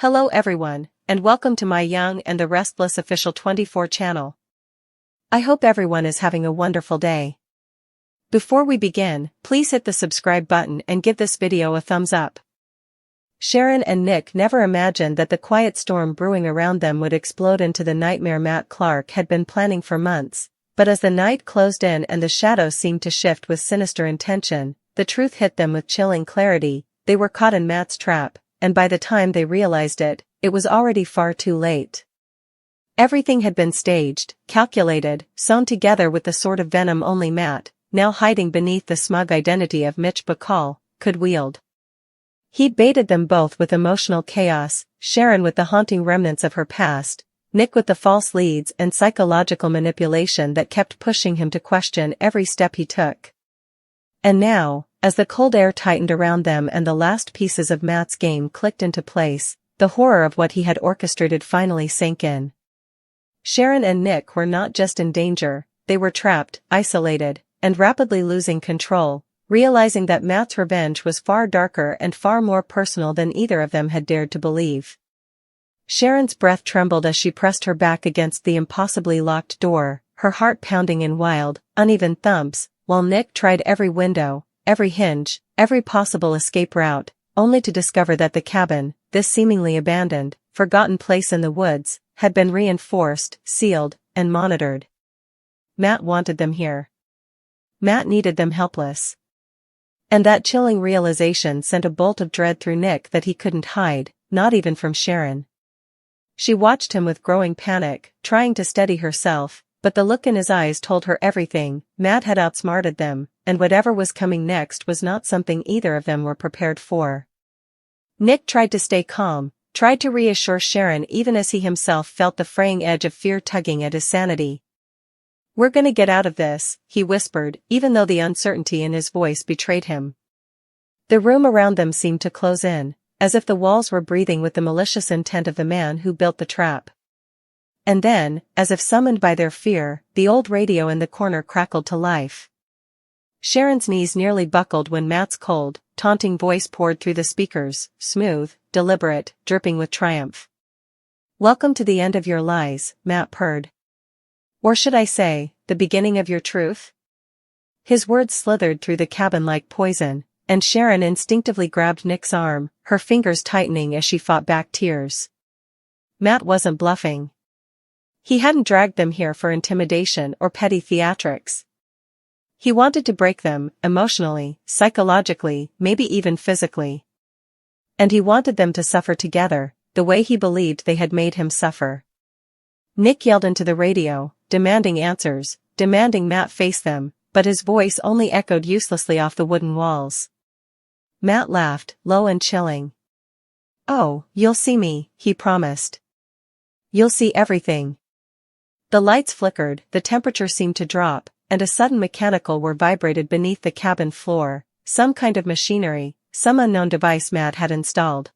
Hello everyone, and welcome to my Young and the Restless official 24 channel. I hope everyone is having a wonderful day. Before we begin, please hit the subscribe button and give this video a thumbs up. Sharon and Nick never imagined that the quiet storm brewing around them would explode into the nightmare Matt Clark had been planning for months, but as the night closed in and the shadows seemed to shift with sinister intention, the truth hit them with chilling clarity. They were caught in Matt's trap, and by the time they realized it, it was already far too late. Everything had been staged, calculated, sewn together with the sort of venom only Matt, now hiding beneath the smug identity of Mitch Bacall, could wield. He'd baited them both with emotional chaos, Sharon with the haunting remnants of her past, Nick with the false leads and psychological manipulation that kept pushing him to question every step he took. And now, as the cold air tightened around them and the last pieces of Matt's game clicked into place, the horror of what he had orchestrated finally sank in. Sharon and Nick were not just in danger, they were trapped, isolated, and rapidly losing control, realizing that Matt's revenge was far darker and far more personal than either of them had dared to believe. Sharon's breath trembled as she pressed her back against the impossibly locked door, her heart pounding in wild, uneven thumps, while Nick tried every window, every hinge, every possible escape route, only to discover that the cabin, this seemingly abandoned, forgotten place in the woods, had been reinforced, sealed, and monitored. Matt wanted them here. Matt needed them helpless. And that chilling realization sent a bolt of dread through Nick that he couldn't hide, not even from Sharon. She watched him with growing panic, trying to steady herself, but the look in his eyes told her everything. Matt had outsmarted them, and whatever was coming next was not something either of them were prepared for. Nick tried to stay calm, tried to reassure Sharon even as he himself felt the fraying edge of fear tugging at his sanity. "We're gonna get out of this," he whispered, even though the uncertainty in his voice betrayed him. The room around them seemed to close in, as if the walls were breathing with the malicious intent of the man who built the trap. And then, as if summoned by their fear, the old radio in the corner crackled to life. Sharon's knees nearly buckled when Matt's cold, taunting voice poured through the speakers, smooth, deliberate, dripping with triumph. "Welcome to the end of your lies," Matt purred. "Or should I say, the beginning of your truth?" His words slithered through the cabin like poison, and Sharon instinctively grabbed Nick's arm, her fingers tightening as she fought back tears. Matt wasn't bluffing. He hadn't dragged them here for intimidation or petty theatrics. He wanted to break them, emotionally, psychologically, maybe even physically. And he wanted them to suffer together, the way he believed they had made him suffer. Nick yelled into the radio, demanding answers, demanding Matt face them, but his voice only echoed uselessly off the wooden walls. Matt laughed, low and chilling. "Oh, you'll see me," he promised. "You'll see everything." The lights flickered, the temperature seemed to drop, and a sudden mechanical whir vibrated beneath the cabin floor, some kind of machinery, some unknown device Matt had installed.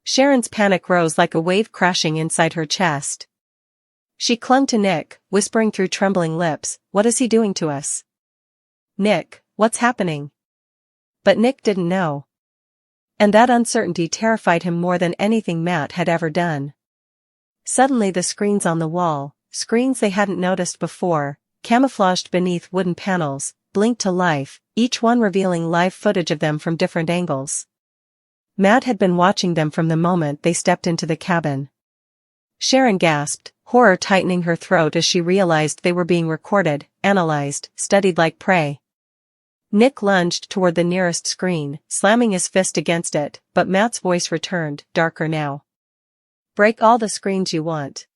Sharon's panic rose like a wave crashing inside her chest. She clung to Nick, whispering through trembling lips, "What is he doing to us? Nick, what's happening?" But Nick didn't know. And that uncertainty terrified him more than anything Matt had ever done. Suddenly the screens on the wall, screens they hadn't noticed before, camouflaged beneath wooden panels, blinked to life, each one revealing live footage of them from different angles. Matt had been watching them from the moment they stepped into the cabin. Sharon gasped, horror tightening her throat as she realized they were being recorded, analyzed, studied like prey. Nick lunged toward the nearest screen, slamming his fist against it, but Matt's voice returned, darker now. "Break all the screens you want.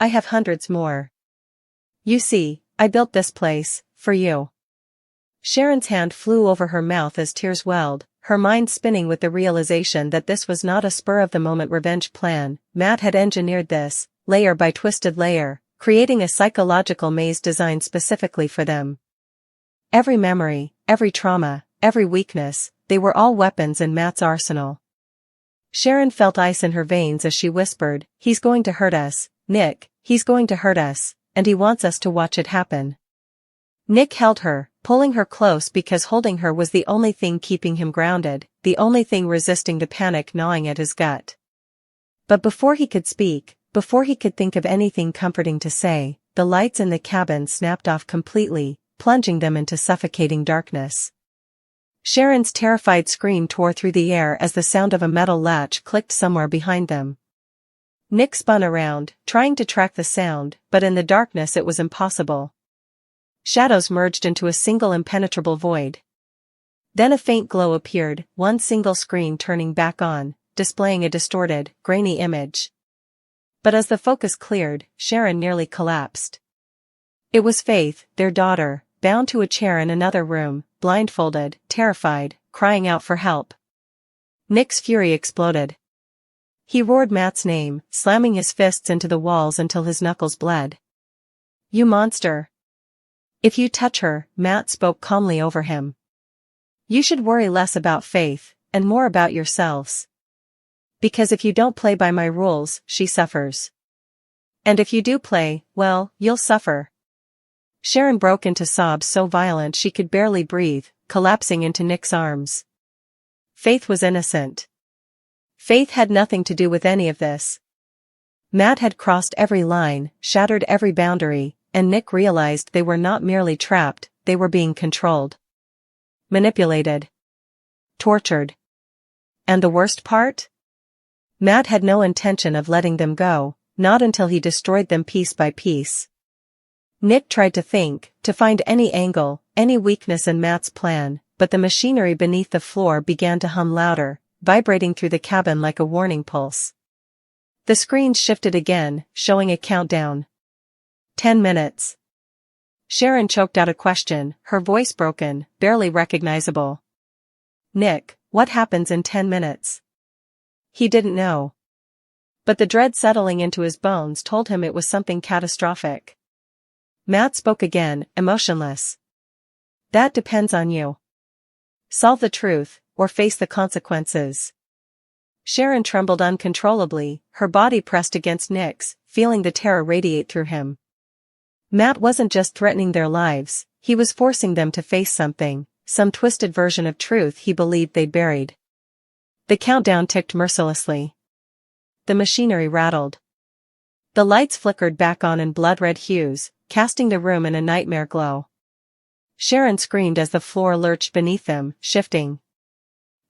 I have hundreds more. You see, I built this place, for you." Sharon's hand flew over her mouth as tears welled, her mind spinning with the realization that this was not a spur-of-the-moment revenge plan. Matt had engineered this, layer by twisted layer, creating a psychological maze designed specifically for them. Every memory, every trauma, every weakness, they were all weapons in Matt's arsenal. Sharon felt ice in her veins as she whispered, "He's going to hurt us, Nick, he's going to hurt us, and he wants us to watch it happen." Nick held her, pulling her close because holding her was the only thing keeping him grounded, the only thing resisting the panic gnawing at his gut. But before he could speak, before he could think of anything comforting to say, the lights in the cabin snapped off completely, plunging them into suffocating darkness. Sharon's terrified scream tore through the air as the sound of a metal latch clicked somewhere behind them. Nick spun around, trying to track the sound, but in the darkness it was impossible. Shadows merged into a single impenetrable void. Then a faint glow appeared, one single screen turning back on, displaying a distorted, grainy image. But as the focus cleared, Sharon nearly collapsed. It was Faith, their daughter, bound to a chair in another room, blindfolded, terrified, crying out for help. Nick's fury exploded. He roared Matt's name, slamming his fists into the walls until his knuckles bled. "You monster! If you touch her," Matt spoke calmly over him. "You should worry less about Faith, and more about yourselves. Because if you don't play by my rules, she suffers. And if you do play, well, you'll suffer." Sharon broke into sobs so violent she could barely breathe, collapsing into Nick's arms. Faith was innocent. Faith had nothing to do with any of this. Matt had crossed every line, shattered every boundary, and Nick realized they were not merely trapped, they were being controlled. Manipulated. Tortured. And the worst part? Matt had no intention of letting them go, not until he destroyed them piece by piece. Nick tried to think, to find any angle, any weakness in Matt's plan, but the machinery beneath the floor began to hum louder, vibrating through the cabin like a warning pulse. The screens shifted again, showing a countdown. 10 minutes. Sharon choked out a question, her voice broken, barely recognizable. "Nick, what happens in 10 minutes?" He didn't know. But the dread settling into his bones told him it was something catastrophic. Matt spoke again, emotionless. "That depends on you. Solve the truth, or face the consequences." Sharon trembled uncontrollably, her body pressed against Nick's, feeling the terror radiate through him. Matt wasn't just threatening their lives, he was forcing them to face something, some twisted version of truth he believed they'd buried. The countdown ticked mercilessly. The machinery rattled. The lights flickered back on in blood-red hues, casting the room in a nightmare glow. Sharon screamed as the floor lurched beneath them, shifting.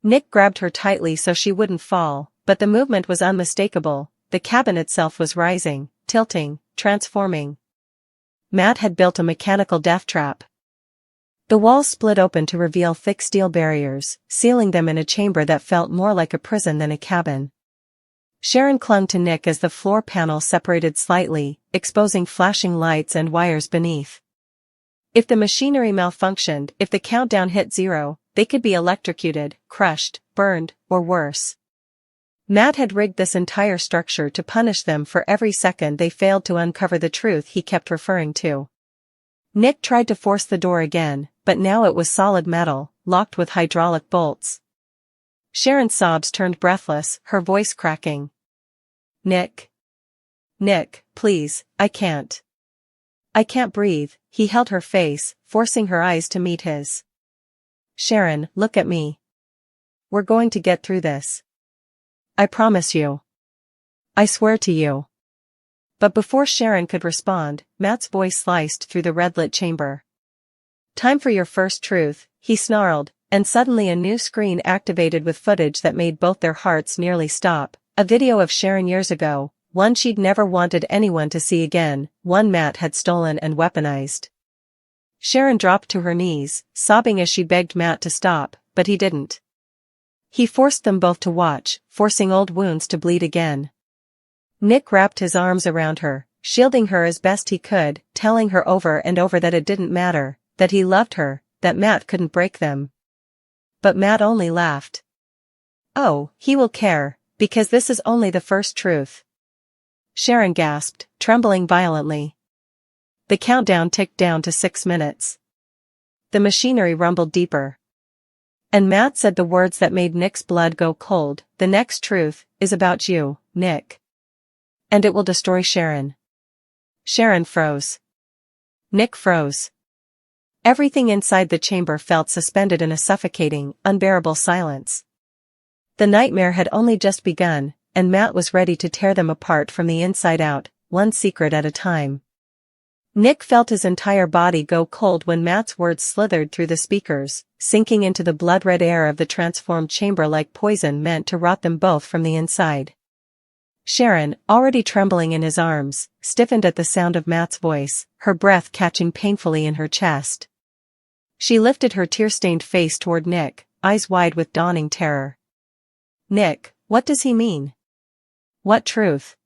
Nick grabbed her tightly so she wouldn't fall, but the movement was unmistakable, the cabin itself was rising, tilting, transforming. Matt had built a mechanical death trap. The walls split open to reveal thick steel barriers, sealing them in a chamber that felt more like a prison than a cabin. Sharon clung to Nick as the floor panel separated slightly, exposing flashing lights and wires beneath. If the machinery malfunctioned, if the countdown hit 0, they could be electrocuted, crushed, burned, or worse. Matt had rigged this entire structure to punish them for every second they failed to uncover the truth he kept referring to. Nick tried to force the door again, but now it was solid metal, locked with hydraulic bolts. Sharon's sobs turned breathless, her voice cracking. "Nick. Nick, please, I can't. I can't breathe." He held her face, forcing her eyes to meet his. "Sharon, look at me. We're going to get through this. I promise you. I swear to you." But before Sharon could respond, Matt's voice sliced through the red-lit chamber. "Time for your first truth," he snarled, and suddenly a new screen activated with footage that made both their hearts nearly stop. A video of Sharon years ago, one she'd never wanted anyone to see again, one Matt had stolen and weaponized. Sharon dropped to her knees, sobbing as she begged Matt to stop, but he didn't. He forced them both to watch, forcing old wounds to bleed again. Nick wrapped his arms around her, shielding her as best he could, telling her over and over that it didn't matter, that he loved her, that Matt couldn't break them. But Matt only laughed. "Oh, he will care, because this is only the first truth." Sharon gasped, trembling violently. The countdown ticked down to 6 minutes. The machinery rumbled deeper. And Matt said the words that made Nick's blood go cold. "The next truth is about you, Nick. And it will destroy Sharon." Sharon froze. Nick froze. Everything inside the chamber felt suspended in a suffocating, unbearable silence. The nightmare had only just begun, and Matt was ready to tear them apart from the inside out, one secret at a time. Nick felt his entire body go cold when Matt's words slithered through the speakers, sinking into the blood-red air of the transformed chamber like poison meant to rot them both from the inside. Sharon, already trembling in his arms, stiffened at the sound of Matt's voice, her breath catching painfully in her chest. She lifted her tear-stained face toward Nick, eyes wide with dawning terror. "Nick, what does he mean? What truth?"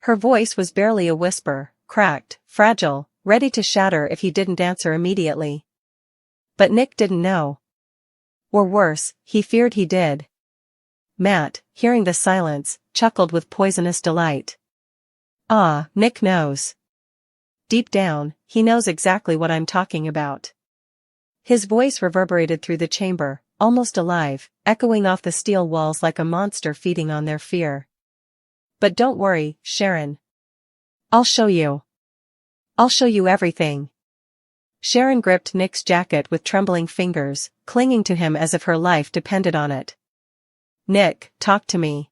Her voice was barely a whisper, cracked, fragile, ready to shatter if he didn't answer immediately. But Nick didn't know. Or worse, he feared he did. Matt, hearing the silence, chuckled with poisonous delight. "Ah, Nick knows. Deep down, he knows exactly what I'm talking about." His voice reverberated through the chamber, almost alive, echoing off the steel walls like a monster feeding on their fear. "But don't worry, Sharon. I'll show you. I'll show you everything." Sharon gripped Nick's jacket with trembling fingers, clinging to him as if her life depended on it. "Nick, talk to me.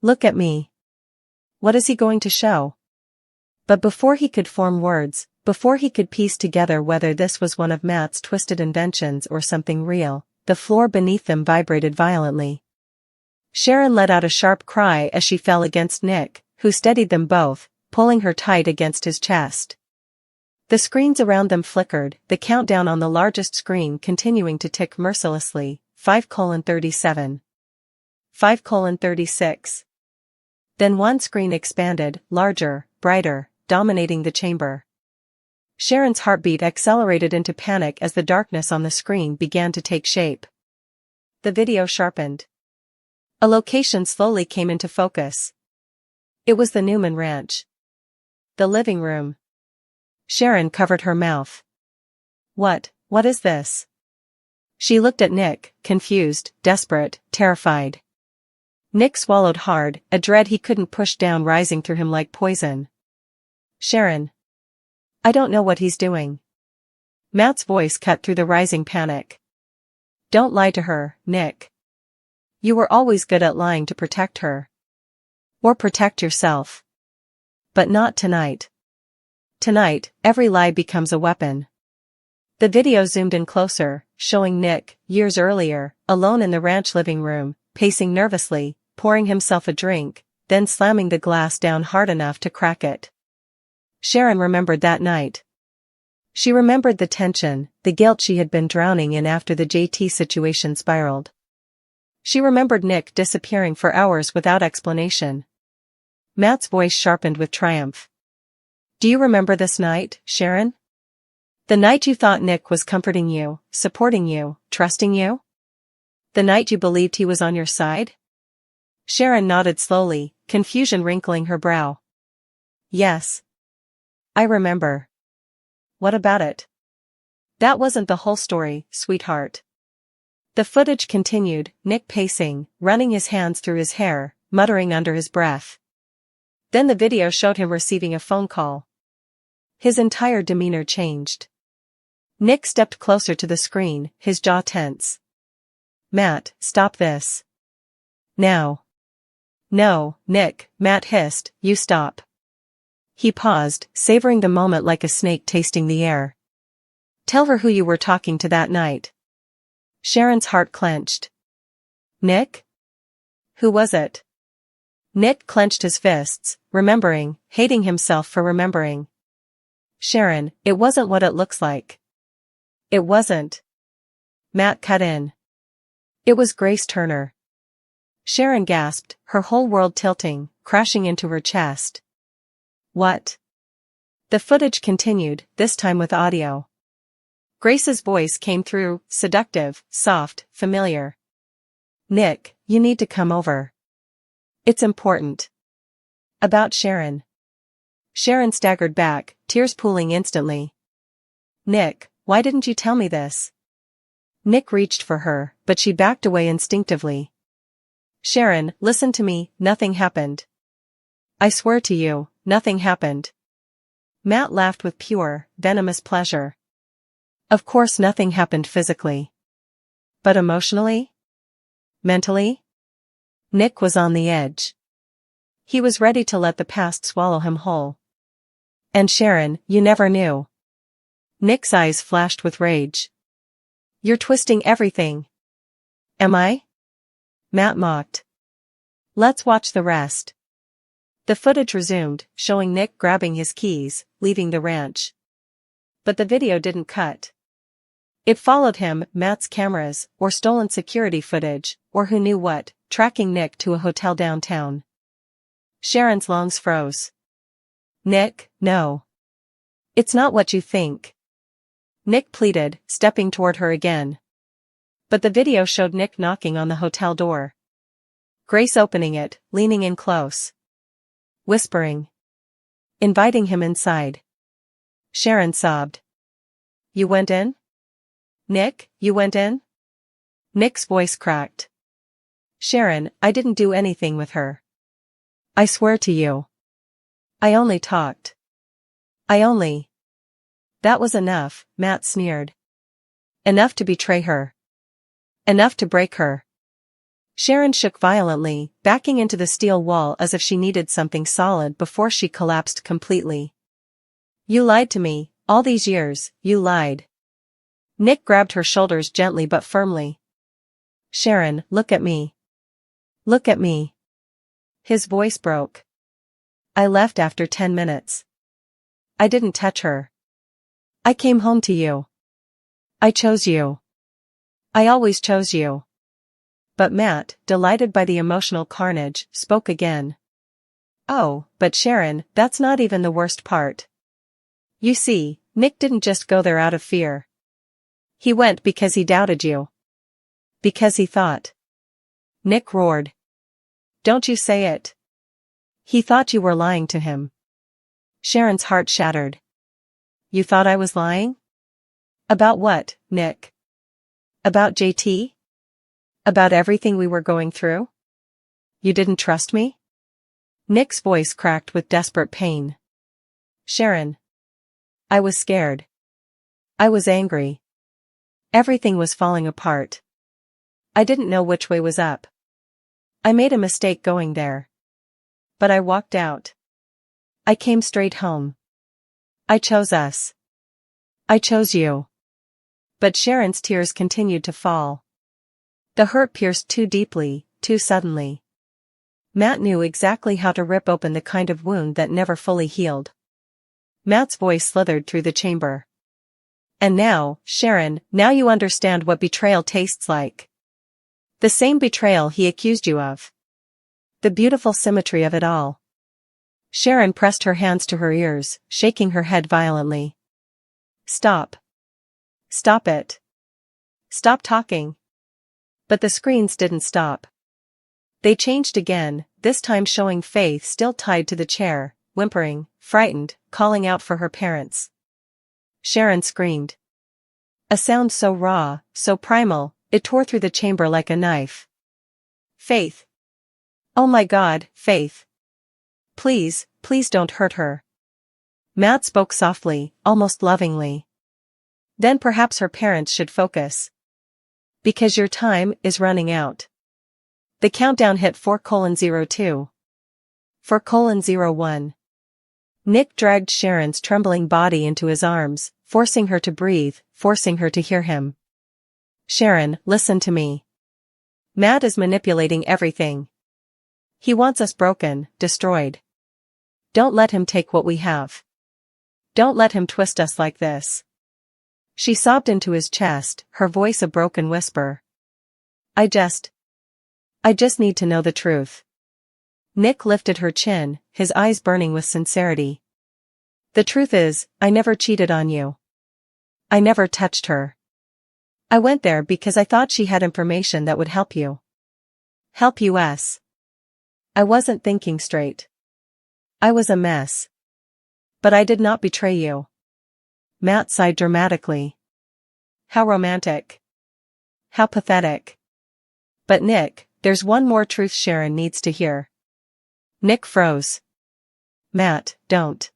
Look at me. What is he going to show?" But before he could form words, before he could piece together whether this was one of Matt's twisted inventions or something real, the floor beneath them vibrated violently. Sharon let out a sharp cry as she fell against Nick, who steadied them both, pulling her tight against his chest. The screens around them flickered, the countdown on the largest screen continuing to tick mercilessly, 5:37. 5:36. Then one screen expanded, larger, brighter, dominating the chamber. Sharon's heartbeat accelerated into panic as the darkness on the screen began to take shape. The video sharpened. A location slowly came into focus. It was the Newman Ranch. The living room. Sharon covered her mouth. What is this?" She looked at Nick, confused, desperate, terrified. Nick swallowed hard, a dread he couldn't push down rising through him like poison. "Sharon. I don't know what he's doing." Matt's voice cut through the rising panic. "Don't lie to her, Nick. You were always good at lying to protect her. Or protect yourself. But not tonight. Tonight, every lie becomes a weapon." The video zoomed in closer, showing Nick, years earlier, alone in the ranch living room, pacing nervously, pouring himself a drink, then slamming the glass down hard enough to crack it. Sharon remembered that night. She remembered the tension, the guilt she had been drowning in after the JT situation spiraled. She remembered Nick disappearing for hours without explanation. Matt's voice sharpened with triumph. "Do you remember this night, Sharon? The night you thought Nick was comforting you, supporting you, trusting you? The night you believed he was on your side?" Sharon nodded slowly, confusion wrinkling her brow. "Yes. I remember." "What about it?" "That wasn't the whole story, sweetheart." The footage continued, Nick pacing, running his hands through his hair, muttering under his breath. Then the video showed him receiving a phone call. His entire demeanor changed. Nick stepped closer to the screen, his jaw tense. "Matt, stop this. Now." "No, Nick," Matt hissed, "you stop." He paused, savoring the moment like a snake tasting the air. "Tell her who you were talking to that night." Sharon's heart clenched. "Nick? Who was it?" Nick clenched his fists, remembering, hating himself for remembering. "Sharon, it wasn't what it looks like." "It wasn't." Matt cut in. "It was Grace Turner." Sharon gasped, her whole world tilting, crashing into her chest. "What?" The footage continued, this time with audio. Grace's voice came through, seductive, soft, familiar. "Nick, you need to come over. It's important." "About Sharon." Sharon staggered back, tears pooling instantly. "Nick, why didn't you tell me this?" Nick reached for her, but she backed away instinctively. "Sharon, listen to me, nothing happened. I swear to you, nothing happened." Matt laughed with pure, venomous pleasure. "Of course nothing happened physically. But emotionally? Mentally? Nick was on the edge. He was ready to let the past swallow him whole. And Sharon, you never knew. Nick's eyes flashed with rage. You're twisting everything. Am I? Matt mocked. Let's watch the rest. The footage resumed, showing Nick grabbing his keys, leaving the ranch. But the video didn't cut. It followed him, Matt's cameras, or stolen security footage, or who knew what, tracking Nick to a hotel downtown. Sharon's lungs froze. Nick, no. It's not what you think. Nick pleaded, stepping toward her again. But the video showed Nick knocking on the hotel door. Grace opening it, leaning in close. Whispering. Inviting him inside. Sharon sobbed. You went in? Nick, you went in? Nick's voice cracked. Sharon, I didn't do anything with her. I swear to you. I only talked. That was enough, Matt sneered. Enough to betray her. Enough to break her. Sharon shook violently, backing into the steel wall as if she needed something solid before she collapsed completely. You lied to me, all these years, you lied. Nick grabbed her shoulders gently but firmly. Sharon, look at me. Look at me. His voice broke. I left after 10 minutes. I didn't touch her. I came home to you. I chose you. I always chose you. But Matt, delighted by the emotional carnage, spoke again. Oh, but Sharon, that's not even the worst part. You see, Nick didn't just go there out of fear. He went because he doubted you. Because he thought. Nick roared. Don't you say it. He thought you were lying to him. Sharon's heart shattered. You thought I was lying? About what, Nick? About JT? About everything we were going through? You didn't trust me? Nick's voice cracked with desperate pain. Sharon. I was scared. I was angry. Everything was falling apart. I didn't know which way was up. I made a mistake going there. But I walked out. I came straight home. I chose us. I chose you. But Sharon's tears continued to fall. The hurt pierced too deeply, too suddenly. Matt knew exactly how to rip open the kind of wound that never fully healed. Matt's voice slithered through the chamber. And now, Sharon, now you understand what betrayal tastes like. The same betrayal he accused you of. The beautiful symmetry of it all. Sharon pressed her hands to her ears, shaking her head violently. Stop. Stop it. Stop talking. But the screens didn't stop. They changed again, this time showing Faith still tied to the chair, whimpering, frightened, calling out for her parents. Sharon screamed. A sound so raw, so primal, it tore through the chamber like a knife. Faith. Oh my God, Faith. Please, please don't hurt her. Matt spoke softly, almost lovingly. Then perhaps her parents should focus. Because your time is running out. The countdown hit 4:02. 4:01. Nick dragged Sharon's trembling body into his arms, forcing her to breathe, forcing her to hear him. Sharon, listen to me. Matt is manipulating everything. He wants us broken, destroyed. Don't let him take what we have. Don't let him twist us like this. She sobbed into his chest, her voice a broken whisper. I just need to know the truth. Nick lifted her chin, his eyes burning with sincerity. The truth is, I never cheated on you. I never touched her. I went there because I thought she had information that would help you. Help us. I wasn't thinking straight. I was a mess. But I did not betray you. Matt sighed dramatically. How romantic. How pathetic. But Nick, there's one more truth Sharon needs to hear. Nick froze. Matt, don't.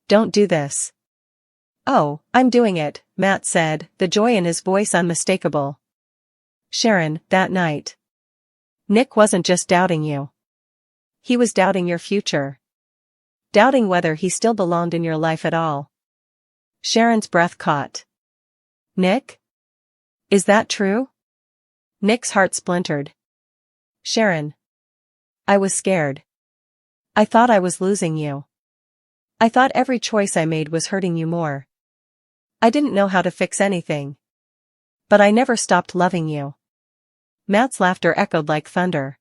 Don't do this. Oh, I'm doing it, Matt said, the joy in his voice unmistakable. Sharon, that night. Nick wasn't just doubting you. He was doubting your future. Doubting whether he still belonged in your life at all. Sharon's breath caught. Nick? Is that true? Nick's heart splintered. Sharon. I was scared. I thought I was losing you. I thought every choice I made was hurting you more. I didn't know how to fix anything. But I never stopped loving you. Matt's laughter echoed like thunder.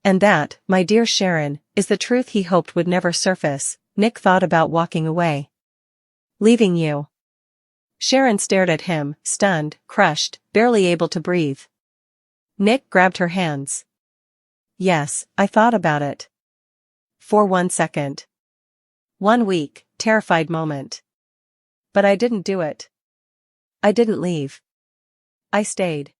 And that, my dear Sharon, is the truth he hoped would never surface. Nick thought about walking away. Leaving you. Sharon stared at him, stunned, crushed, barely able to breathe. Nick grabbed her hands. Yes, I thought about it. For 1 second. 1 weak, terrified moment. But I didn't do it. I didn't leave. I stayed.